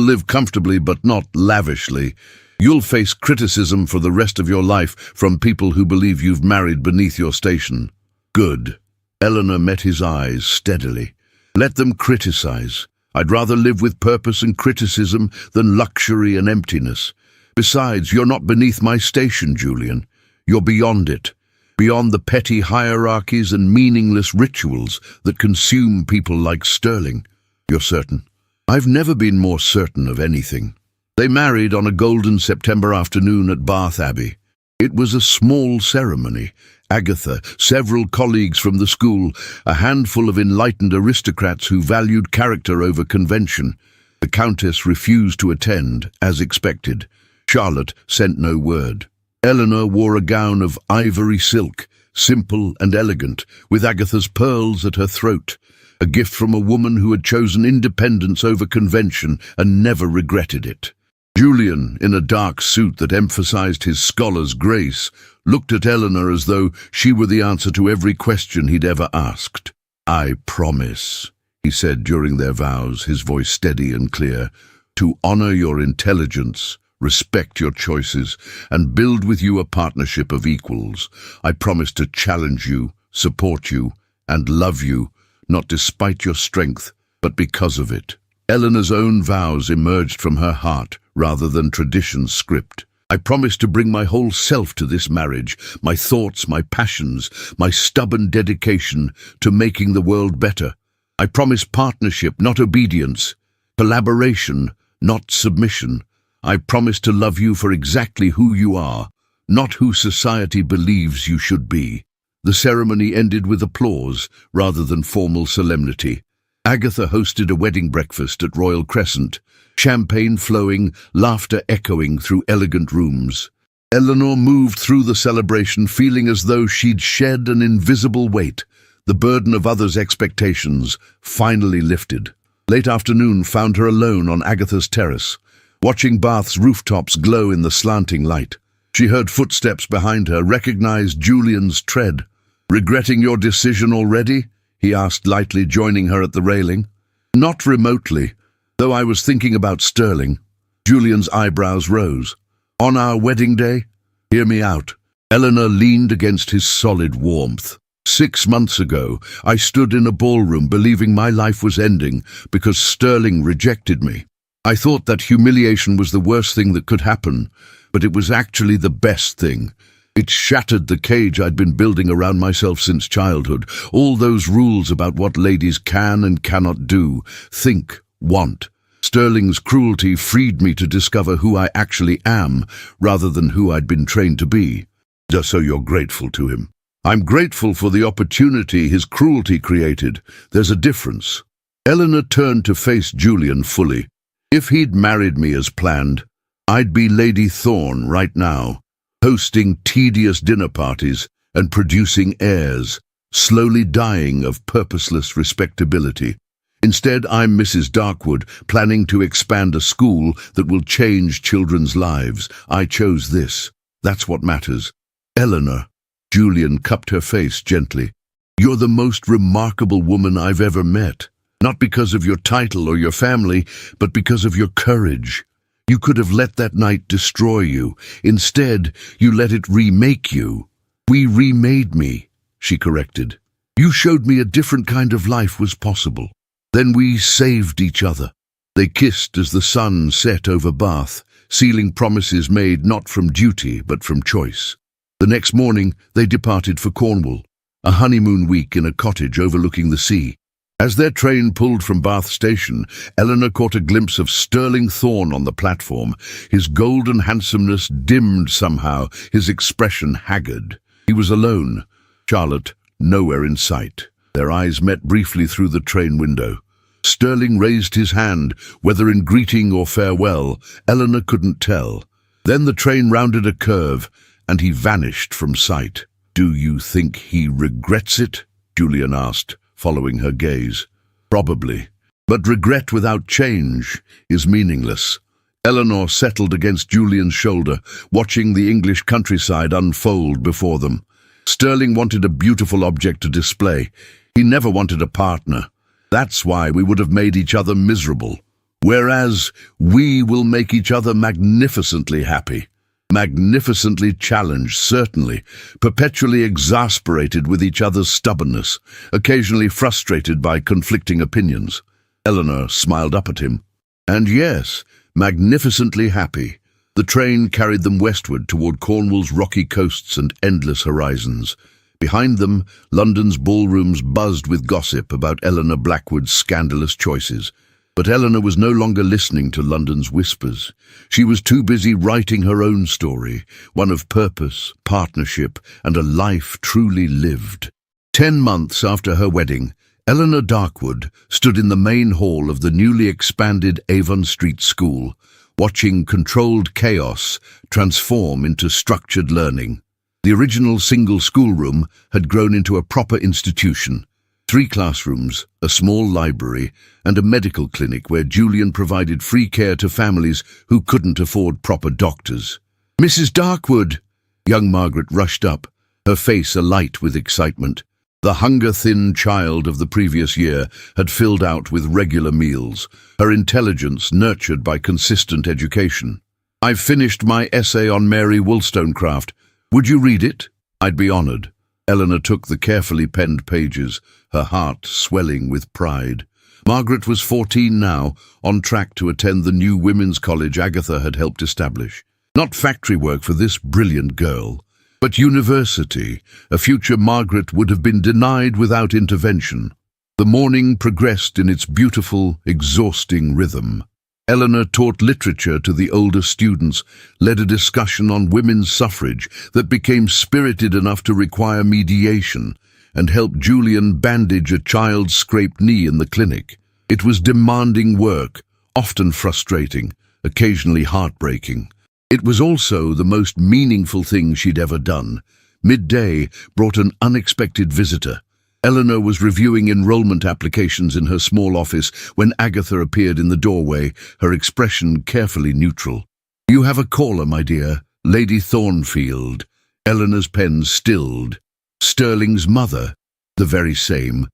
A: live comfortably but not lavishly. You'll face criticism for the rest of your life from people who believe you've married beneath your station." "Good." Eleanor met his eyes steadily. "Let them criticize. I'd rather live with purpose and criticism than luxury and emptiness. Besides, you're not beneath my station, Julian. You're beyond it, beyond the petty hierarchies and meaningless rituals that consume people like Sterling." "You're certain?" "I've never been more certain of anything." They married on a golden September afternoon at Bath Abbey. It was a small ceremony. Agatha, several colleagues from the school, a handful of enlightened aristocrats who valued character over convention. The Countess refused to attend, as expected. Charlotte sent no word. Eleanor wore a gown of ivory silk, simple and elegant, with Agatha's pearls at her throat, a gift from a woman who had chosen independence over convention and never regretted it. Julian, in a dark suit that emphasized his scholar's grace, looked at Eleanor as though she were the answer to every question he'd ever asked. "I promise," he said during their vows, his voice steady and clear, "to honor your intelligence, respect your choices, and build with you a partnership of equals. I promise to challenge you, support you, and love you, not despite your strength, but because of it." Eleanor's own vows emerged from her heart rather than tradition's script. "I promise to bring my whole self to this marriage, my thoughts, my passions, my stubborn dedication to making the world better. I promise partnership, not obedience, collaboration, not submission. I promise to love you for exactly who you are, not who society believes you should be." The ceremony ended with applause rather than formal solemnity. Agatha hosted a wedding breakfast at Royal Crescent, champagne flowing, laughter echoing through elegant rooms. Eleanor moved through the celebration feeling as though she'd shed an invisible weight. The burden of others' expectations finally lifted. Late afternoon found her alone on Agatha's terrace, watching Bath's rooftops glow in the slanting light. She heard footsteps behind her, recognized Julian's tread. "Regretting your decision already?" he asked lightly, joining her at the railing. "Not remotely, though I was thinking about Sterling." Julian's eyebrows rose. "On our wedding day?" "Hear me out." Eleanor leaned against his solid warmth. 6 months ago, I stood in a ballroom believing my life was ending because Sterling rejected me. I thought that humiliation was the worst thing that could happen, but it was actually the best thing. It shattered the cage I'd been building around myself since childhood, all those rules about what ladies can and cannot do, think, want. Sterling's cruelty freed me to discover who I actually am, rather than who I'd been trained to be. Just so you're grateful to him. I'm grateful for the opportunity his cruelty created. There's a difference. Eleanor turned to face Julian fully. If he'd married me as planned, I'd be Lady Thorne right now, hosting tedious dinner parties and producing heirs, slowly dying of purposeless respectability. Instead, I'm Mrs. Darkwood, planning to expand a school that will change children's lives. I chose this. That's what matters. Eleanor, Julian cupped her face gently. You're the most remarkable woman I've ever met. Not because of your title or your family, but because of your courage. You could have let that night destroy you. Instead, you let it remake you. We remade me, she corrected. You showed me a different kind of life was possible. Then we saved each other." They kissed as the sun set over Bath, sealing promises made not from duty but from choice. The next morning they departed for Cornwall, a honeymoon week in a cottage overlooking the sea. As their train pulled from Bath station, Eleanor caught a glimpse of Sterling Thorne on the platform, his golden handsomeness dimmed somehow, his expression haggard. He was alone, Charlotte nowhere in sight. Their eyes met briefly through the train window. Sterling raised his hand, whether in greeting or farewell, Eleanor couldn't tell. Then the train rounded a curve, and he vanished from sight. "Do you think he regrets it?" Julian asked, following her gaze. "Probably. But regret without change is meaningless." Eleanor settled against Julian's shoulder, watching the English countryside unfold before them. Sterling wanted a beautiful object to display. He never wanted a partner. That's why we would have made each other miserable. Whereas we will make each other magnificently happy. Magnificently challenged, certainly, perpetually exasperated with each other's stubbornness, occasionally frustrated by conflicting opinions. Eleanor smiled up at him. And yes, magnificently happy. The train carried them westward toward Cornwall's rocky coasts and endless horizons. Behind them, London's ballrooms buzzed with gossip about Eleanor Blackwood's scandalous choices. But Eleanor was no longer listening to London's whispers. She was too busy writing her own story, one of purpose, partnership, and a life truly lived. 10 months after her wedding, Eleanor Darkwood stood in the main hall of the newly expanded Avon Street School, watching controlled chaos transform into structured learning. The original single schoolroom had grown into a proper institution. 3 classrooms, a small library, and a medical clinic where Julian provided free care to families who couldn't afford proper doctors. "Mrs. Darkwood!" Young Margaret rushed up, her face alight with excitement. The hunger-thin child of the previous year had filled out with regular meals, her intelligence nurtured by consistent education. "I've finished my essay on Mary Wollstonecraft. Would you read it? I'd be honored." Eleanor took the carefully penned pages, her heart swelling with pride. Margaret was 14 now, on track to attend the new women's college Agatha had helped establish. Not factory work for this brilliant girl, but university, a future Margaret would have been denied without intervention. The morning progressed in its beautiful, exhausting rhythm. Eleanor taught literature to the older students, led a discussion on women's suffrage that became spirited enough to require mediation, and helped Julian bandage a child's scraped knee in the clinic. It was demanding work, often frustrating, occasionally heartbreaking. It was also the most meaningful thing she'd ever done. Midday brought an unexpected visitor. Eleanor was reviewing enrollment applications in her small office when Agatha appeared in the doorway, her expression carefully neutral. "You have a caller, my dear. Lady Thornfield." Eleanor's pen stilled. "Sterling's mother." "The very same.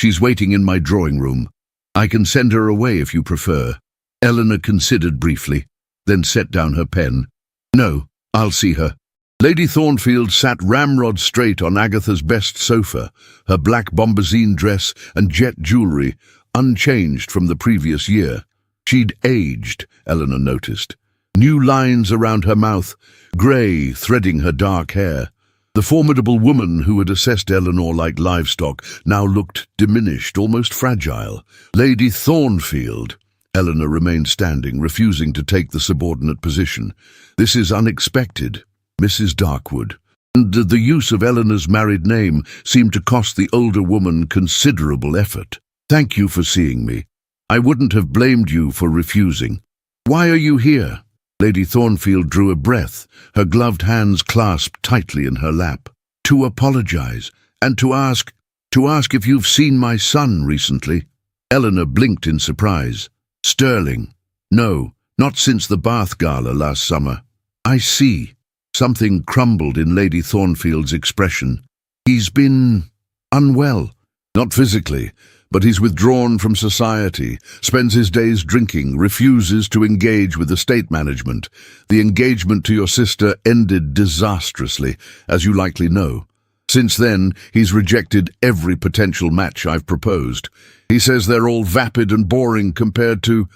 A: She's waiting in my drawing room. I can send her away if you prefer." Eleanor considered briefly, then set down her pen. "No, I'll see her." Lady Thornfield sat ramrod straight on Agatha's best sofa, her black bombazine dress and jet jewellery unchanged from the previous year. She'd aged, Eleanor noticed. New lines around her mouth, grey threading her dark hair. The formidable woman who had assessed Eleanor like livestock now looked diminished, almost fragile. "Lady Thornfield." Eleanor remained standing, refusing to take the subordinate position. "This is unexpected. Mrs. Darkwood." And the use of Eleanor's married name seemed to cost the older woman considerable effort. "Thank you for seeing me. I wouldn't have blamed you for refusing. Why are you here?" Lady Thornfield drew a breath, her gloved hands clasped tightly in her lap. "To apologize, and to ask if you've seen my son recently." Eleanor blinked in surprise. "Sterling? No, not since the Bath Gala last summer." "I see." Something crumbled in Lady Thornfield's expression. "He's been unwell. Not physically, but he's withdrawn from society, spends his days drinking, refuses to engage with estate management. The engagement to your sister ended disastrously, as you likely know. Since then, he's rejected every potential match I've proposed. He says they're all vapid and boring compared to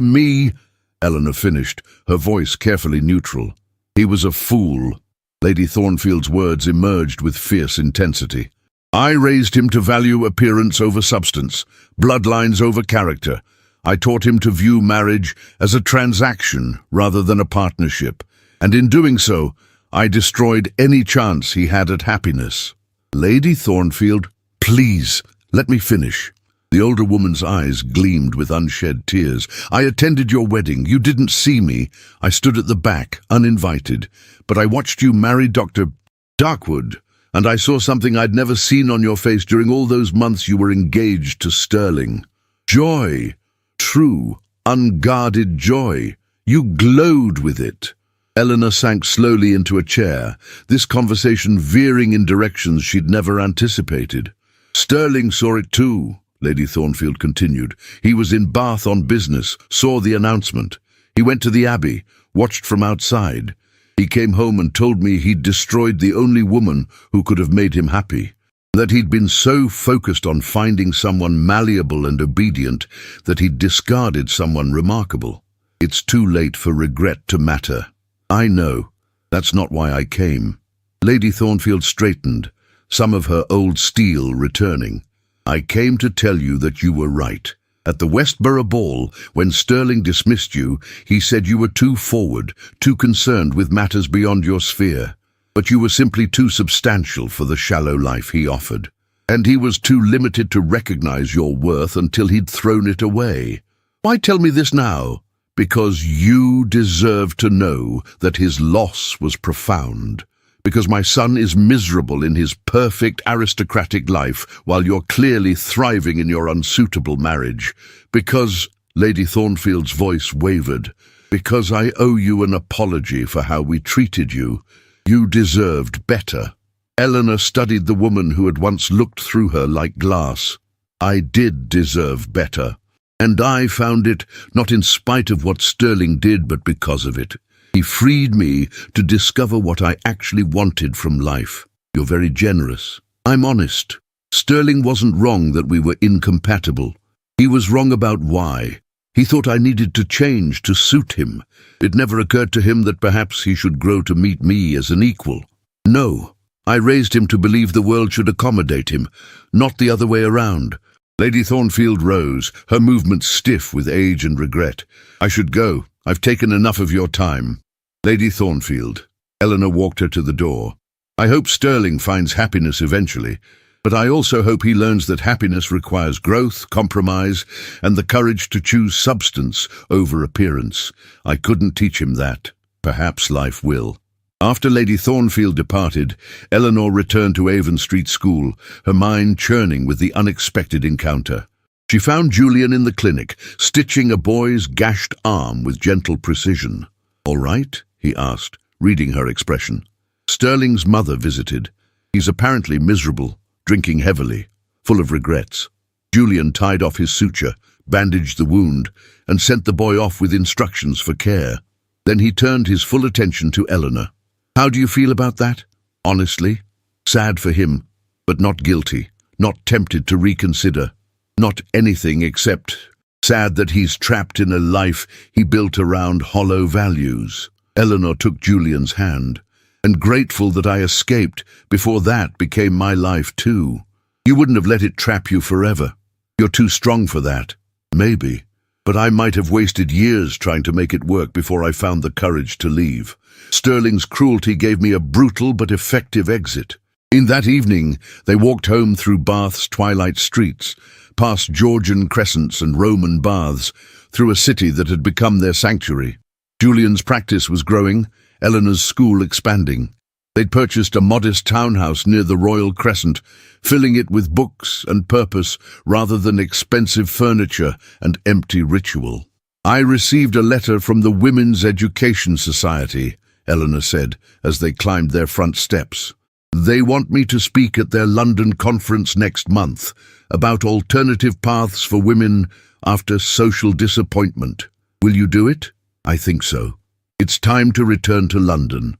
A: me, Eleanor finished, her voice carefully neutral. He was a fool. Lady Thornfield's words emerged with fierce intensity. I raised him to value appearance over substance, bloodlines over character. I taught him to view marriage as a transaction rather than a partnership, and in doing so, I destroyed any chance he had at happiness. Lady Thornfield, please, let me finish. The older woman's eyes gleamed with unshed tears. I attended your wedding. You didn't see me. I stood at the back, uninvited. But I watched you marry Dr. Darkwood, and I saw something I'd never seen on your face during all those months you were engaged to Sterling. Joy. True, unguarded joy. You glowed with it. Eleanor sank slowly into a chair, this conversation veering in directions she'd never anticipated. Sterling saw it too, Lady Thornfield continued. He was in Bath on business, saw the announcement. He went to the Abbey, watched from outside. He came home and told me he'd destroyed the only woman who could have made him happy, that he'd been so focused on finding someone malleable and obedient that he'd discarded someone remarkable. It's too late for regret to matter. I know. That's not why I came. Lady Thornfield straightened, some of her old steel returning. I came to tell you that you were right. At the Westborough ball, when Sterling dismissed you, he said you were too forward, too concerned with matters beyond your sphere. But you were simply too substantial for the shallow life he offered. And he was too limited to recognize your worth until he'd thrown it away. Why tell me this now? Because you deserve to know that his loss was profound. Because my son is miserable in his perfect aristocratic life while you're clearly thriving in your unsuitable marriage. Because, Lady Thornfield's voice wavered, because I owe you an apology for how we treated you. You deserved better. Eleanor studied the woman who had once looked through her like glass. I did deserve better. And I found it, not in spite of what Sterling did, but because of it. He freed me to discover what I actually wanted from life. You're very generous. I'm honest. Sterling wasn't wrong that we were incompatible. He was wrong about why. He thought I needed to change to suit him. It never occurred to him that perhaps he should grow to meet me as an equal. No, I raised him to believe the world should accommodate him, not the other way around. Lady Thornfield rose, her movements stiff with age and regret. I should go. I've taken enough of your time. Lady Thornfield. Eleanor walked her to the door. I hope Sterling finds happiness eventually, but I also hope he learns that happiness requires growth, compromise, and the courage to choose substance over appearance. I couldn't teach him that. Perhaps life will. After Lady Thornfield departed, Eleanor returned to Avon Street School, her mind churning with the unexpected encounter. She found Julian in the clinic, stitching a boy's gashed arm with gentle precision. "All right?" he asked, reading her expression. Sterling's mother visited. He's apparently miserable, drinking heavily, full of regrets. Julian tied off his suture, bandaged the wound, and sent the boy off with instructions for care. Then he turned his full attention to Eleanor. How do you feel about that? Honestly? Sad for him, but not guilty, not tempted to reconsider. Not anything except sad that he's trapped in a life he built around hollow values. Eleanor took Julian's hand, and grateful that I escaped before that became my life too. You wouldn't have let it trap you forever. You're too strong for that. Maybe. But I might have wasted years trying to make it work before I found the courage to leave. Sterling's cruelty gave me a brutal but effective exit. In that evening, they walked home through Bath's twilight streets, past Georgian crescents and Roman baths, through a city that had become their sanctuary. Julian's practice was growing, Eleanor's school expanding. They'd purchased a modest townhouse near the Royal Crescent, filling it with books and purpose rather than expensive furniture and empty ritual. I received a letter from the Women's Education Society, Eleanor said, as they climbed their front steps. They want me to speak at their London conference next month about alternative paths for women after social disappointment. Will you do it? I think so. It's time to return to London.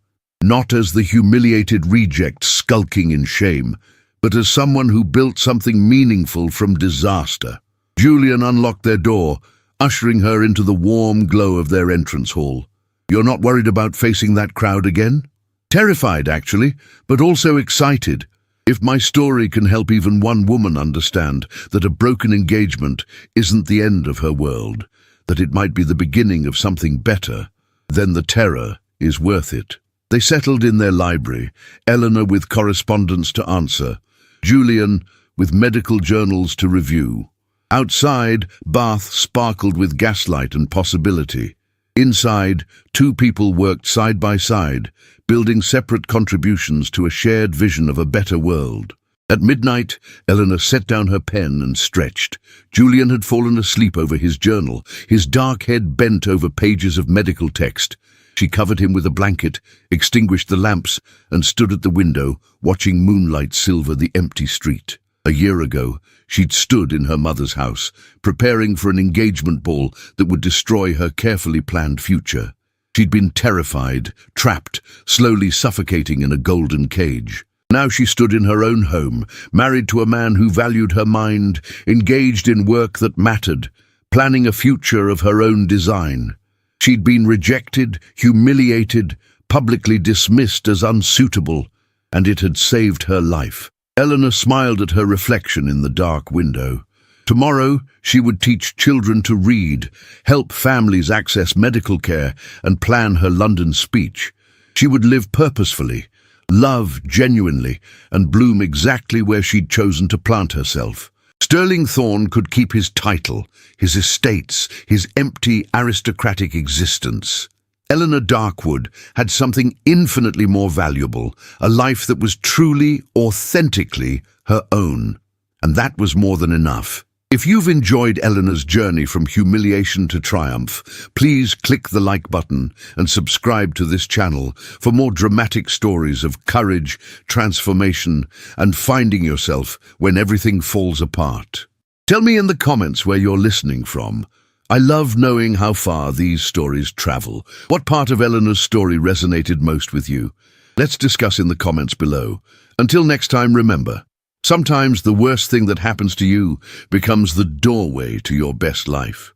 A: not as the humiliated reject skulking in shame, but as someone who built something meaningful from disaster. Julian unlocked their door, ushering her into the warm glow of their entrance hall. "You're not worried about facing that crowd again?" "Terrified, actually, but also excited. If my story can help even one woman understand that a broken engagement isn't the end of her world, that it might be the beginning of something better, then the terror is worth it." They settled in their library, Eleanor with correspondence to answer, Julian with medical journals to review. Outside, Bath sparkled with gaslight and possibility. Inside, two people worked side by side, building separate contributions to a shared vision of a better world. At midnight, Eleanor set down her pen and stretched. Julian had fallen asleep over his journal, his dark head bent over pages of medical text. She covered him with a blanket, extinguished the lamps, and stood at the window, watching moonlight silver the empty street. A year ago, she'd stood in her mother's house, preparing for an engagement ball that would destroy her carefully planned future. She'd been terrified, trapped, slowly suffocating in a golden cage. Now she stood in her own home, married to a man who valued her mind, engaged in work that mattered, planning a future of her own design. She'd been rejected, humiliated, publicly dismissed as unsuitable, and it had saved her life. Eleanor smiled at her reflection in the dark window. Tomorrow, she would teach children to read, help families access medical care, and plan her London speech. She would live purposefully, love genuinely, and bloom exactly where she'd chosen to plant herself. Sterling Thorne could keep his title, his estates, his empty aristocratic existence. Eleanor Darkwood had something infinitely more valuable, a life that was truly, authentically her own. And that was more than enough. If you've enjoyed Eleanor's journey from humiliation to triumph, please click the like button and subscribe to this channel for more dramatic stories of courage, transformation, and finding yourself when everything falls apart. Tell me in the comments where you're listening from. I love knowing how far these stories travel. What part of Eleanor's story resonated most with you? Let's discuss in the comments below. Until next time, remember, sometimes the worst thing that happens to you becomes the doorway to your best life.